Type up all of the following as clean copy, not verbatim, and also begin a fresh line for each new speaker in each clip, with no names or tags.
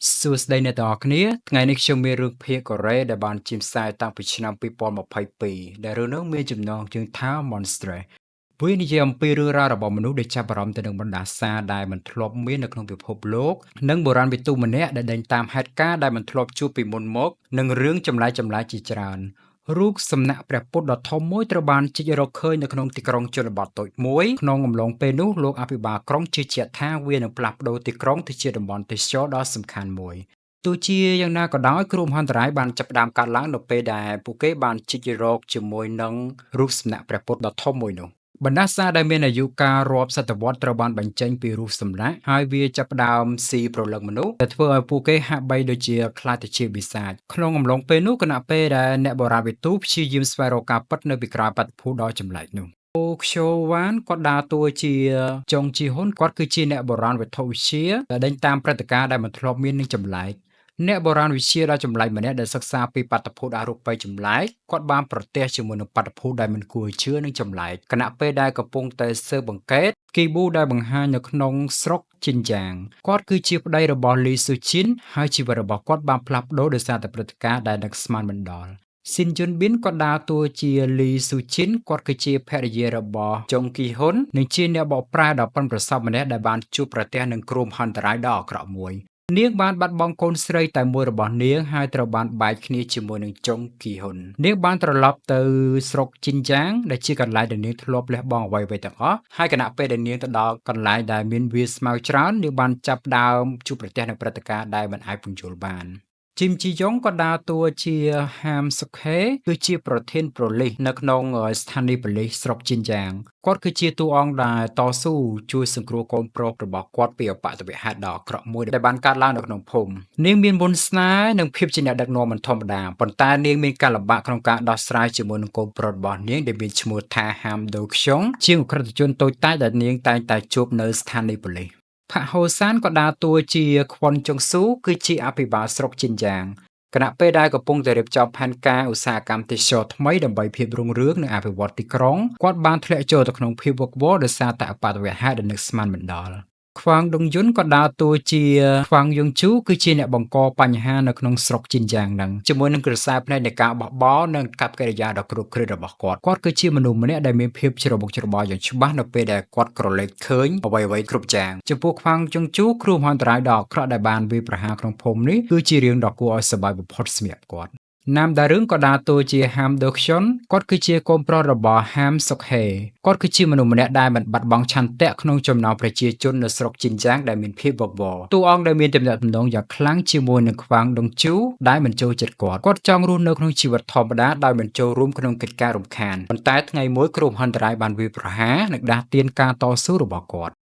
សួស្តីអ្នកទាំងអស់គ្នាថ្ងៃនេះខ្ញុំមានរឿងភាគកូរ៉េដែលបានចេញផ្សាយតាំងពីឆ្នាំ2022ដែលរឿងនោះមានចំណងជើងថា Monster វានិយាយអំពីរឿងរ៉ាវរបស់មនុស្សដែលចាប់អារម្មណ៍ទៅនឹងបណ្ដាសាដែលមិនធ្លាប់មាននៅក្នុងពិភពលោកនិងបុរាណវិទូម្នាក់ដែលដេញតាមហេតុការណ៍ដែលមិនធ្លាប់ជួបពីមុនមកនិងរឿងចម្លែកៗជាច្រើនរូបសំណាក់ព្រះពុទ្ធដ៏ធំមួយត្រូវបានជីករកឃើញនៅក្នុងទីក្រុងជនបទតូចមួយក្នុងអំឡុងពេលនោះលោកអភិបាលក្រុងជឿជាក់ថាវានឹងផ្លាស់ប្ដូរទីក្រុងទៅជាតំបន់ទេសចរណ៍ដ៏សំខាន់មួយទោះជាយ៉ាងណាក៏ដោយគ្រោះមហន្តរាយបានចាប់ផ្ដើមកើតឡើងនៅពេលដែលពួកគេបានជីករកជាមួយនឹងរូបសំណាក់ព្រះពុទ្ធដ៏ធំមួយនោះបណ្ដាសាដែលមានអាយុកាលរាប់សតវត្សត្រូវបានបញ្ចេញពីរូបសំណាកហើយវាចាប់ផ្ដើមស៊ីប្រលឹងមនុស្សដែលធ្វើឲ្យពួកគេហាក់បីដូចជាខ្លាចទៅជាបិសាចក្នុងអំឡុងពេលនោះគណៈពេលដែលអ្នកបុរាណវិទូព្យាយាមស្វែងរកការពិតនៅពីក្រោយបាតុភូតដ៏ចម្លែកនោះអូខ្យូវ៉ានគាត់ដើរតួជាចុងជីហ៊ុនគាត់គឺជាអ្នកបុរាណវិទ្យាវិទ្យាដែលដេញតាមព្រឹត្តិការណ៍ដែលមិនធ្លាប់មាននឹងចម្លែកអ្នកបុរាណវិទ្យាដ៏ចម្លែកម្នាក់ដែលសិក្សាពីបាតុភូតអរូបីចម្លែកគាត់បានប្រទះជាមួយនឹងបាតុភូតដែលមិនគួរជឿនឹងចម្លែកគណៈពេលដែលកំពុងតែស៊ើបអង្កេតគីប៊ូដែលបង្ហាញនៅក្នុងស្រុកជីនយ៉ាងគាត់គឺជាប្តីរបស់លីស៊ូជីនហើយជីវិតរបស់គាត់បានផ្លាស់ប្ដូរដោយសារតែព្រឹត្តិការណ៍ដែលនឹកស្មានមិនដល់ស៊ីនជុនប៊ីនគាត់ដើរតួជាលីស៊ូជីនគាត់គឺជាភរិយារបស់ចុងគីហ៊ុននិងជាអ្នកបកប្រែដ៏ប៉ិនប្រសប់ម្នាក់ដែលបានជួបប្រទះនឹងគ្រោះមហន្តរាយដ៏អាក្រក់មួយនាងបានបាត់បង់កូនស្រីតែមួយរបស់នាងហើយត្រូវបានបែកគ្នាជាមួយនឹងចុងគីហ៊ុននាងបានត្រឡប់ទៅស្រុកជីនយ៉ាង ដែលជាកន្លែងដែលនាងធ្លាប់លះបង់អ្វីៗទាំងអស់ហើយគណៈពេលដែលនាងទៅដល់កន្លែងដែលមានវាលស្មៅច្រើននាងបានចាប់ផ្ដើមជួបប្រទះនឹងព្រឹត្តិការណ៍ដែលមិនអាចពន្យល់បានជីមជីយ៉ុងក៏ដើរតួជាហាមសុខេគឺជាប្រធានប៉ូលីសនៅក្នុងស្ថានីយ៍ប៉ូលីសស្រុកជីនយ៉ាងគាត់គឺជាតួអង្គដែលតស៊ូជួយសង្គ្រោះកូនប្រុសរបស់គាត់ពីអបតវហេតុដ៏អាក្រក់មួយដែលបានកើតឡើងនៅក្នុងភូមិនាងមានមន្តស្នេហ៍និងភាពជាអ្នកដឹកនាំមិនធម្មតាប៉ុន្តែនាងមានការលំបាកក្នុងការដោះស្រាយជាមួយនឹងកូនប្រុសរបស់នាងដែលមានឈ្មោះថាហាមដូខ្យុងជាអក្រិតជនតូចតាចដែលនាងតែងតែជួបនៅស្ថានីយ៍ប៉ូលីសផាហូសានក៏ដើរតួជាខ្វុនចុងស៊ូគឺជាអភិបាលស្រុកជីនយ៉ាងគណៈពេលដែលកំពុងតែរៀបចំផែនការឧស្សាហកម្មទេសចរណ៍ថ្មីដើម្បីភាពរុងរឿងនិងអភិវឌ្ឍទីក្រុងគាត់បានធ្លាក់ចូលទៅក្នុងភាពវឹកវរដោយសារតែអបតវហេតុដែលនឹកស្មានមិនដល់ខ្វាងដុងយុនក៏ដើរតួជាខ្វាងយុងជូគឺជាអ្នកបង្កបញ្ហានៅក្នុងស្រុកជីនយ៉ាងហ្នឹងជាមួយនឹងក្រសែភ្នែកនៃការបោះបោនិងកັບកិរិយាដ៏គ្រោកគ្រាតរបស់គាត់គឺជាមនុស្សម្នាក់ដែលមានភាពច្របូកច្របល់យ៉ាងច្បាស់នៅពេលដែលគាត់ក្រឡេកឃើញអ្វីៗគ្រប់យ៉ាងចំពោះខ្វាងយុងជូគ្រោះមហន្តរាយដ៏អាក្រក់ដែលបានវាយប្រហារក្នុងភូមិនេះគឺជារឿងដ៏គួរឲ្យសប្បាយបំផុតសម្រាប់គាត់ណាមដារឿងក៏ដើរតួជាហាមដូខ្យុនគាត់គឺជាកូនប្រុសរបស់ហាមសុកហេគាត់គឺជាមនុស្សម្នាក់ដែលមិនបាត់បង់ឆន្ទៈក្នុងចំណោមប្រជាជននៅស្រុកជីនយ៉ាងដែលមានភាពវឹកវរតួអង្គដែលមានទំនាក់ទំនងយ៉ាងខ្លាំងជាមួយនឹងខ្វាងដុងជូដែលមិនចូលចិត្តគាត់ចង់រស់នៅក្នុងជីវិតធម្មតាដោយមិនចូលរួមក្នុងកិច្ចការរំខានប៉ុន្តែថ្ងៃមួយគ្រោះមហន្តរាយបានវាយប្រហារនិងដាស់តឿនការតស៊ូរបស់គាត់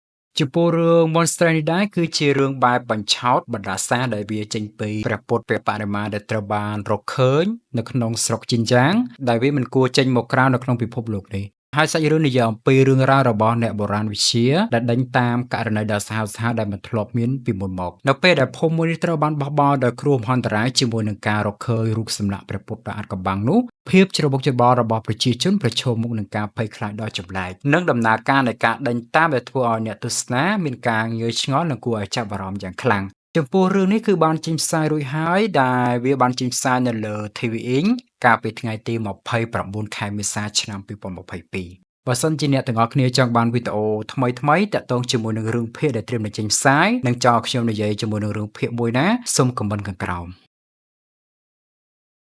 ចំពោះរឿង Monster នេះដែរគឺជារឿងបែបបញ្ឆោតបណ្ដាសាដែលវាចេញពីព្រះពុទ្ធព្រះបរិមាដែលត្រូវបានរកឃើញនៅក្នុងស្រុកជីនយ៉ាងដែលវាមិនគួរចេញមកក្រៅនៅក្នុងពិភពលោកនេះហើយសាច់រឿងនិយាយអំពីរឿងរ៉ាវរបស់អ្នកបុរាណវិទ្យាដែលដេញតាមករណីដ៏សាហាវសាហាវដែលមិនធ្លាប់មានពីមុនមកនៅពេលដែលភូមិមួយនេះត្រូវបានបោះបោរដោយគ្រោះមហន្តរាយជាមួយនឹងការរកឃើញរូបសំណាកព្រះពុទ្ធដ៏អាថ៌កំបាំងនោះភាពច្របូកច្របល់របស់ប្រជាជនប្រឈមមុខនឹងការភ័យខ្លាចដ៏ចម្លែកនិងដំណើរការនៃការដេញតាមដែលធ្វើឲ្យអ្នកទស្សនាមានការងឿឆ្ងល់និងគួរឲ្យចាប់អារម្មណ៍យ៉ាងខ្លាំងចំពោះរឿងនេះគឺបានចេញផ្សាយរួចហើយដែលវាបានចេញផ្សាយនៅលើ TVN កាលពីថ្ងៃទី29 ខែមេសាឆ្នាំ2022បើសិនជាអ្នកទាំងអស់គ្នាចង់បានវីដេអូថ្មីៗតាក់ទងជាមួយនឹងរឿងភាគដែលត្រៀមនឹងចេញផ្សាយនិងចង់ឲ្យខ្ញុំនិយាយជាមួយនឹងរឿងភាគមួយណាសូមខមមិនខាងក្រោម